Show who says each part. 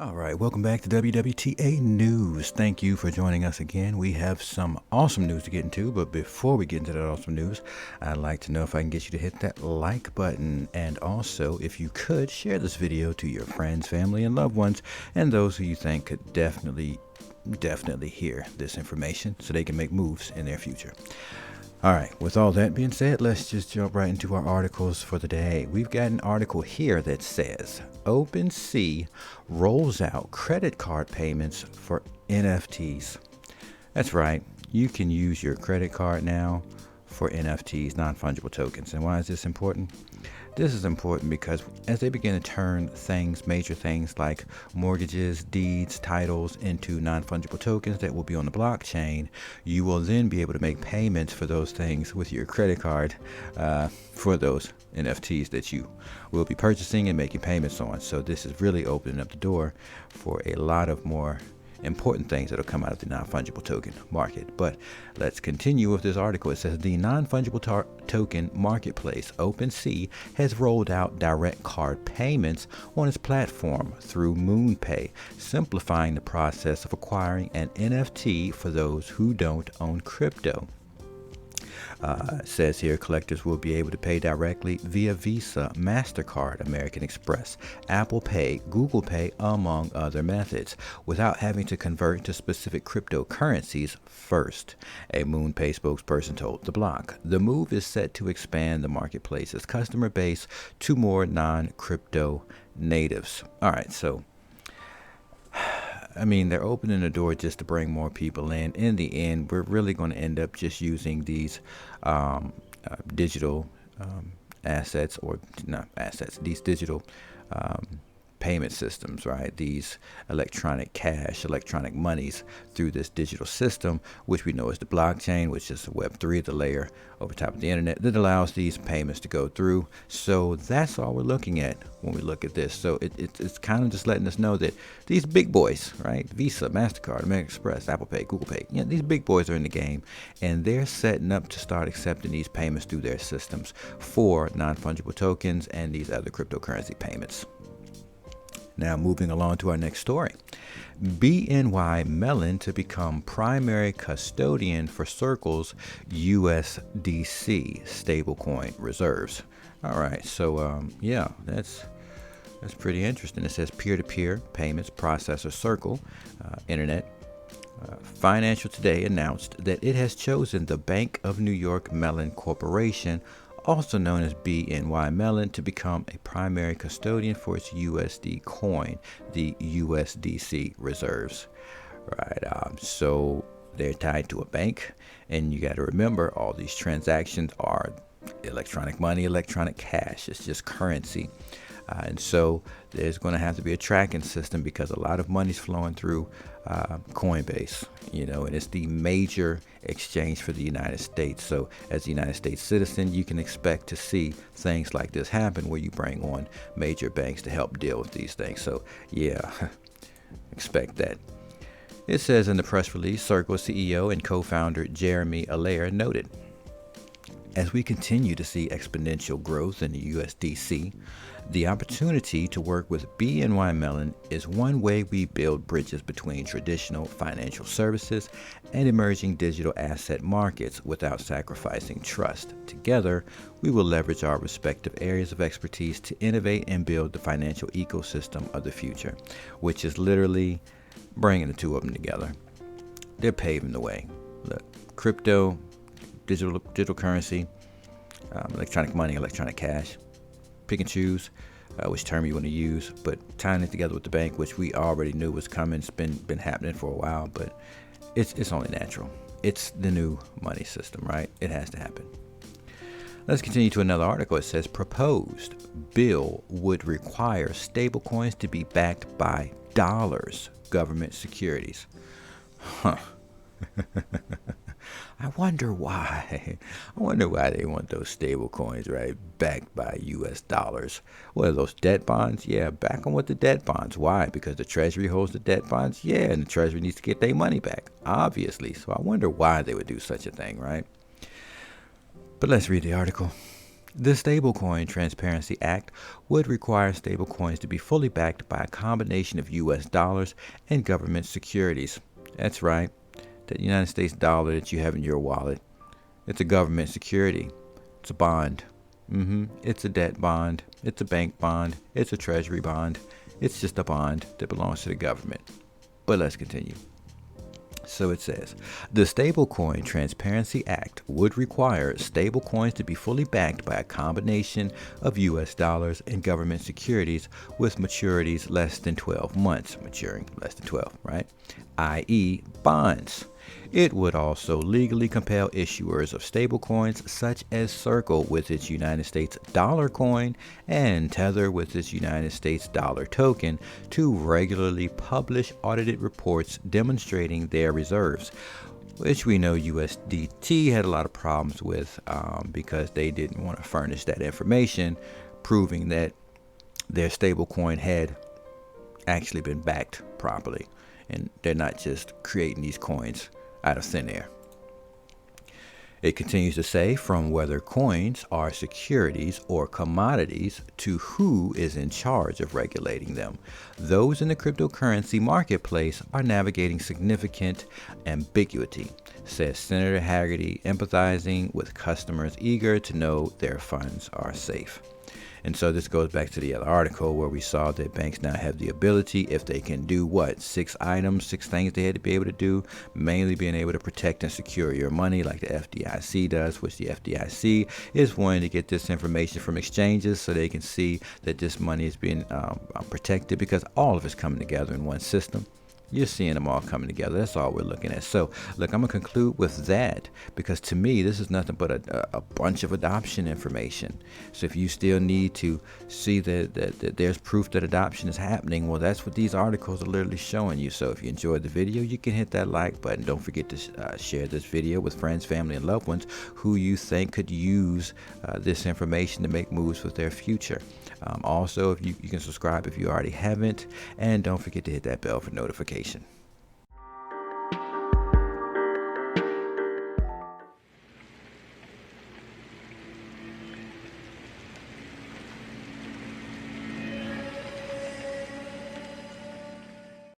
Speaker 1: All right, welcome back to WWTA News. Thank you for joining us again. We have some awesome news to get into, but before we get into that awesome news, I'd like to know if I can get you to hit that like button, and also, if you could, share this video to your friends, family, and loved ones, and those who you think could definitely hear this information so they can make moves in their future. All right, with all that being said, let's just jump right into our articles for the day. We've got an article here that says OpenSea rolls out credit card payments for NFTs. That's right, you can use your credit card now for NFTs, non-fungible tokens. And why is this important? This is important because as they begin to turn major things like mortgages, deeds, titles into non-fungible tokens that will be on the blockchain, you will then be able to make payments for those things with your credit card for those NFTs that you will be purchasing and making payments on. So this is really opening up the door for a lot of more important things that will come out of the non-fungible token market. But let's continue with this article. It says the non-fungible token marketplace OpenSea has rolled out direct card payments on its platform through MoonPay, simplifying the process of acquiring an NFT for those who don't own crypto. Says here collectors will be able to pay directly via Visa, MasterCard, American Express, Apple Pay, Google Pay, among other methods, without having to convert to specific cryptocurrencies first, a MoonPay spokesperson told The Block. The move is set to expand the marketplace's customer base to more non-crypto natives. All right, so I mean, they're opening the door just to bring more people in. In the end, we're really going to end up just using these digital assets, or not assets, these digital payment systems, right? These electronic cash, electronic monies through this digital system, which we know is the blockchain, which is Web3, the layer over top of the internet that allows these payments to go through. So that's all we're looking at when we look at this. So it's kind of just letting us know that these big boys, right? Visa, MasterCard, American Express, Apple Pay, Google Pay, these big boys are in the game, and they're setting up to start accepting these payments through their systems for non-fungible tokens and these other cryptocurrency payments. Now, moving along to our next story. BNY Mellon to become primary custodian for Circle's USDC stablecoin reserves. All right, so yeah, that's pretty interesting. It says peer-to-peer payments processor Circle Internet Financial Today announced that it has chosen the Bank of New York Mellon Corporation, also known as BNY Mellon, to become a primary custodian for its USD coin, the USDC reserves. Right, so they're tied to a bank, and you got to remember all these transactions are electronic money, electronic cash. It's just currency. And so there's going to have to be a tracking system because a lot of money's flowing through Coinbase, and it's the major exchange for the United States. So as a United States citizen, you can expect to see things like this happen where you bring on major banks to help deal with these things. So yeah, expect that. It says in the press release, Circle CEO and co-founder Jeremy Allaire noted, as we continue to see exponential growth in the USDC, the opportunity to work with BNY Mellon is one way we build bridges between traditional financial services and emerging digital asset markets without sacrificing trust. Together, we will leverage our respective areas of expertise to innovate and build the financial ecosystem of the future, which is literally bringing the two of them together. They're paving the way. Look, crypto, digital currency, electronic money, electronic cash. Pick and choose which term you want to use, but tying it together with the bank, which we already knew was coming. It's been happening for a while, but it's only natural. It's the new money system, right? It has to happen. Let's continue to another article. It says proposed bill would require stablecoins to be backed by dollars, government securities. Huh. I wonder why. I wonder why they want those stable coins, right, backed by U.S. dollars. What are those, debt bonds? Yeah, back them with the debt bonds. Why? Because the Treasury holds the debt bonds? Yeah, and the Treasury needs to get their money back, obviously. So I wonder why they would do such a thing, right? But let's read the article. The Stablecoin Transparency Act would require stablecoins to be fully backed by a combination of U.S. dollars and government securities. That's right, that United States dollar that you have in your wallet. It's a government security. It's a bond. It's a debt bond. It's a bank bond. It's a treasury bond. It's just a bond that belongs to the government. But let's continue. So it says, the Stablecoin Transparency Act would require stablecoins to be fully backed by a combination of U.S. dollars and government securities with maturities less than 12 months, maturing less than 12, right? i.e. bonds. It would also legally compel issuers of stablecoins such as Circle with its United States dollar coin and Tether with its United States dollar token to regularly publish audited reports demonstrating their reserves, which we know USDT had a lot of problems with because they didn't want to furnish that information, proving that their stablecoin had actually been backed properly. And they're not just creating these coins out of thin air. It continues to say, from whether coins are securities or commodities to who is in charge of regulating them. Those in the cryptocurrency marketplace are navigating significant ambiguity, says Senator Haggerty, empathizing with customers eager to know their funds are safe. And so this goes back to the other article where we saw that banks now have the ability, if they can do what, 6 things they had to be able to do, mainly being able to protect and secure your money like the FDIC does, which the FDIC is wanting to get this information from exchanges so they can see that this money is being protected, because all of it's coming together in one system. You're seeing them all coming together. That's all we're looking at. So, look, I'm going to conclude with that, because to me, this is nothing but a bunch of adoption information. So if you still need to see that there's proof that adoption is happening, well, that's what these articles are literally showing you. So if you enjoyed the video, you can hit that like button. Don't forget to share this video with friends, family, and loved ones who you think could use this information to make moves with their future. Also, if you can subscribe if you already haven't, and don't forget to hit that bell for notification.